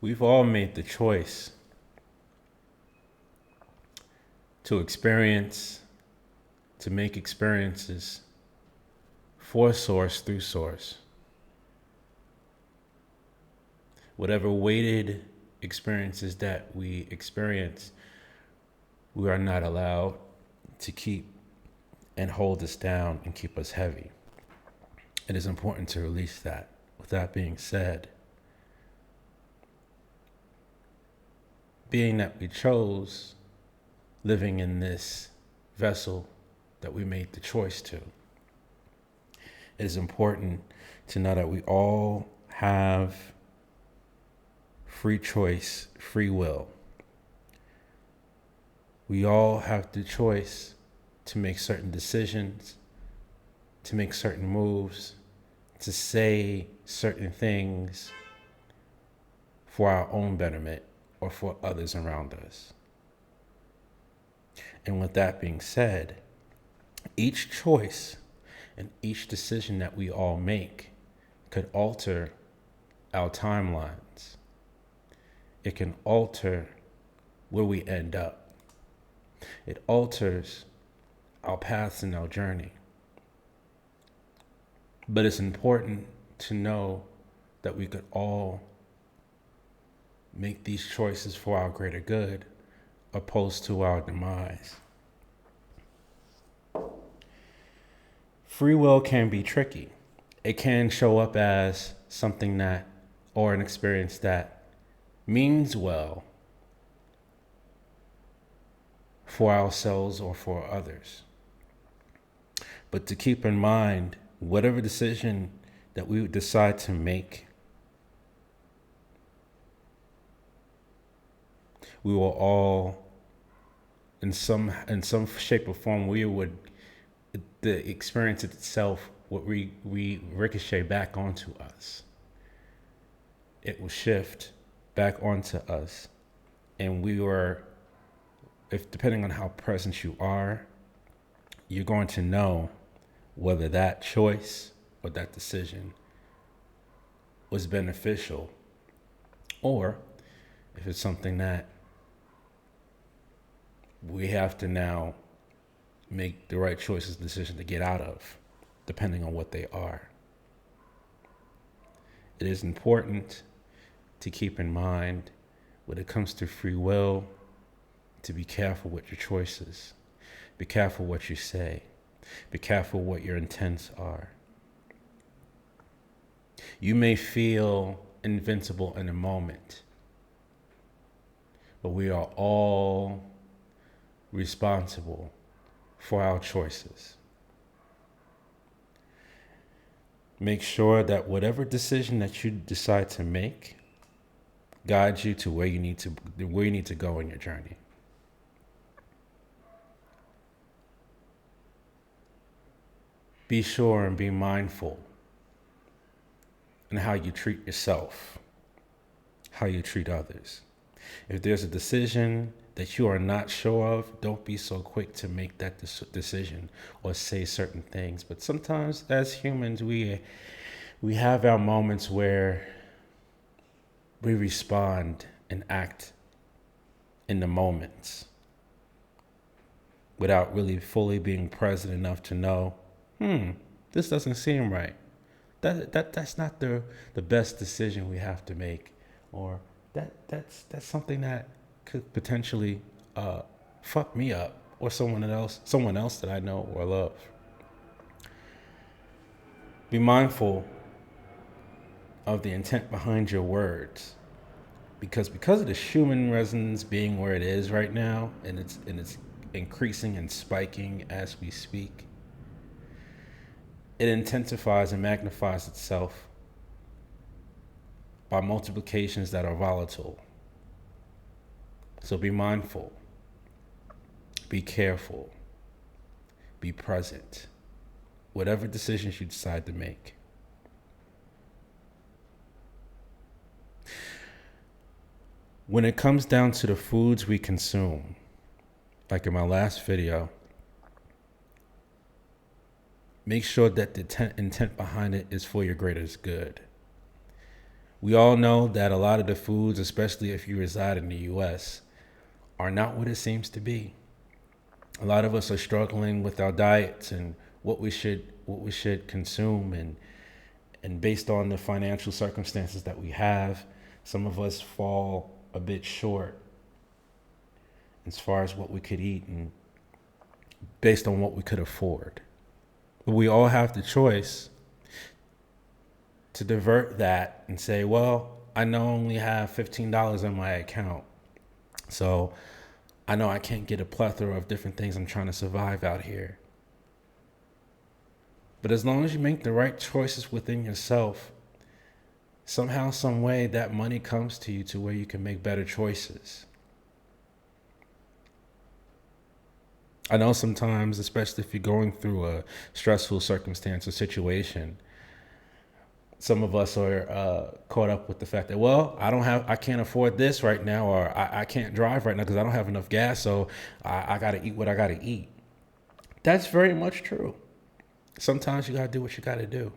We've all made the choice to experience, to make experiences for source through source. Whatever weighted experiences that we experience, we are not allowed to keep and hold us down and keep us heavy. It is important to release that. With that being said, being that we chose living in this vessel that we made the choice to, it is important to know that we all have free choice, free will. We all have the choice to make certain decisions, to make certain moves, to say certain things for our own betterment or for others around us. And with that being said, each choice and each decision that we all make could alter our timelines. It can alter where we end up. It alters our paths and our journey. But it's important to know that we could all make these choices for our greater good, opposed to our demise. Free will can be tricky. It can show up as something that, or an experience that means well for ourselves or for others. But to keep in mind, whatever decision that we decide to make, we will all, in some shape or form, the experience itself would ricochet back onto us. It will shift back onto us, and if depending on how present you are, you're going to know whether that choice or that decision was beneficial, or if it's something that we have to now make the right choices, decision to get out of, depending on what they are. It is important to keep in mind when it comes to free will, to be careful with your choices. Be careful what you say. Be careful what your intents are. You may feel invincible in a moment, but we are all responsible for our choices. Make sure that whatever decision that you decide to make guides you to where you need to go in your journey. Be sure and be mindful in how you treat yourself, how you treat others. If there's a decision that you are not sure of, don't be so quick to make that decision or say certain things. But sometimes as humans, we have our moments where we respond and act in the moments without really fully being present enough to know, this doesn't seem right. That's not the best decision we have to make, or that's something that could potentially fuck me up or someone else that I know or love. Be mindful of the intent behind your words, because of the Schumann resonance being where it is right now, and it's increasing and spiking as we speak. It intensifies and magnifies itself by multiplications that are volatile. So be mindful, be careful, be present, whatever decisions you decide to make. When it comes down to the foods we consume, like in my last video, make sure that the intent behind it is for your greatest good. We all know that a lot of the foods, especially if you reside in the US, are not what it seems to be. A lot of us are struggling with our diets and what we should consume, and based on the financial circumstances that we have, some of us fall a bit short as far as what we could eat and based on what we could afford. But we all have the choice to divert that and say, well, I know I only have $15 in my account. So I know I can't get a plethora of different things. I'm trying to survive out here. But as long as you make the right choices within yourself, somehow, some way, that money comes to you to where you can make better choices. I know sometimes, especially if you're going through a stressful circumstance or situation, some of us are caught up with the fact that, well, I can't afford this right now, or I can't drive right now because I don't have enough gas, so I got to eat what I got to eat. That's very much true. Sometimes you got to do what you got to do,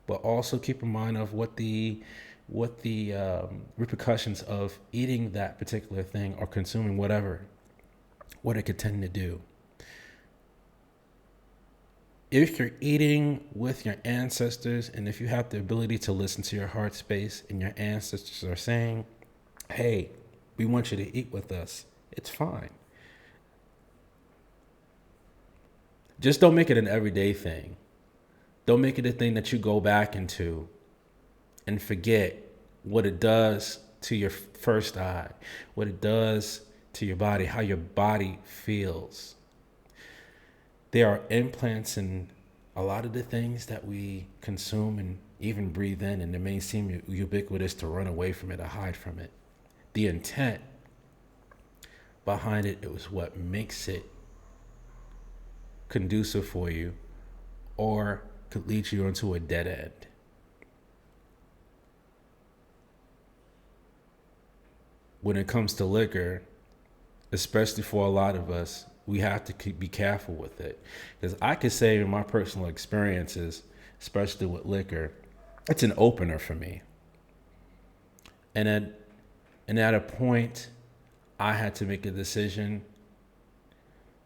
but also keep in mind of what the repercussions of eating that particular thing or consuming whatever, what it could tend to do. If you're eating with your ancestors, and if you have the ability to listen to your heart space and your ancestors are saying, hey, we want you to eat with us, it's fine. Just don't make it an everyday thing. Don't make it a thing that you go back into and forget what it does to your first eye, what it does to your body, how your body feels. There are implants in a lot of the things that we consume and even breathe in, and it may seem ubiquitous to run away from it or hide from it. The intent behind it was what makes it conducive for you or could lead you into a dead end. When it comes to liquor, especially for a lot of us, we have to be careful with it. Because I could say in my personal experiences, especially with liquor, it's an opener for me. And at a point, I had to make a decision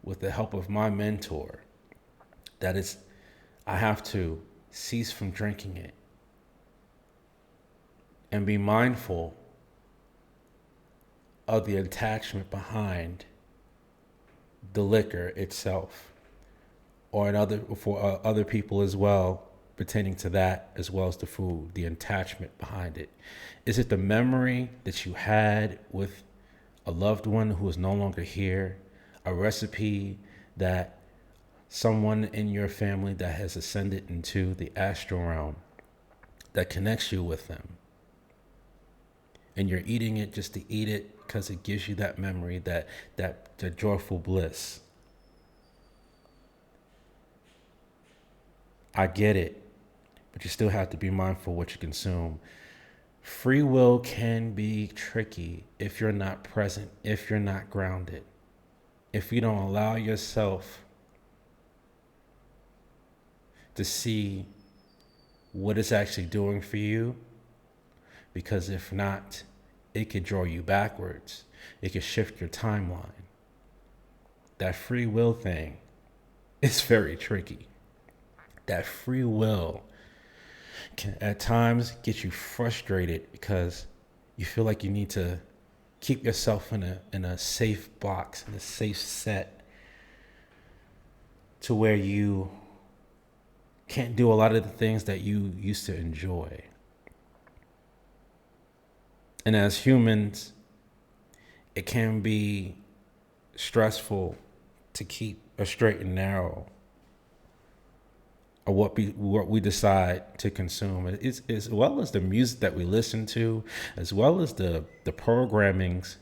with the help of my mentor. That is, I have to cease from drinking it and be mindful of the attachment behind the liquor itself, or for other people as well, pertaining to that as well as the food, the attachment behind it. Is it the memory that you had with a loved one who is no longer here, a recipe that someone in your family that has ascended into the astral realm that connects you with them, and you're eating it just to eat it because it gives you that memory, that joyful bliss? I get it, but you still have to be mindful what you consume. Free will can be tricky if you're not present, if you're not grounded, if you don't allow yourself to see what it's actually doing for you. Because if not, it could draw you backwards. It could shift your timeline. That free will thing is very tricky. That free will can at times get you frustrated because you feel like you need to keep yourself in a safe box, in a safe set, to where you can't do a lot of the things that you used to enjoy. And as humans, it can be stressful to keep a straight and narrow or what we decide to consume. It's, as well as the music that we listen to, as well as the programmings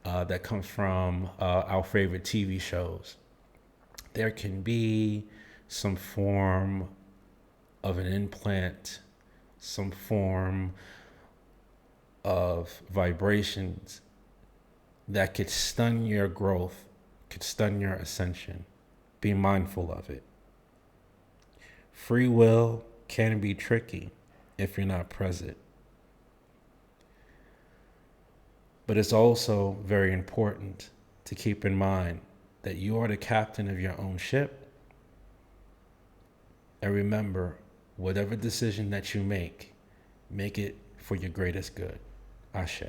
that come from our favorite TV shows. There can be some form of an implant, some form of vibrations that could stun your growth, could stun your ascension. Be mindful of it. Free will can be tricky. if you're not present. But it's also very important to keep in mind that you are the captain of your own ship. And remember, whatever decision that you make it for your greatest good. Ashe.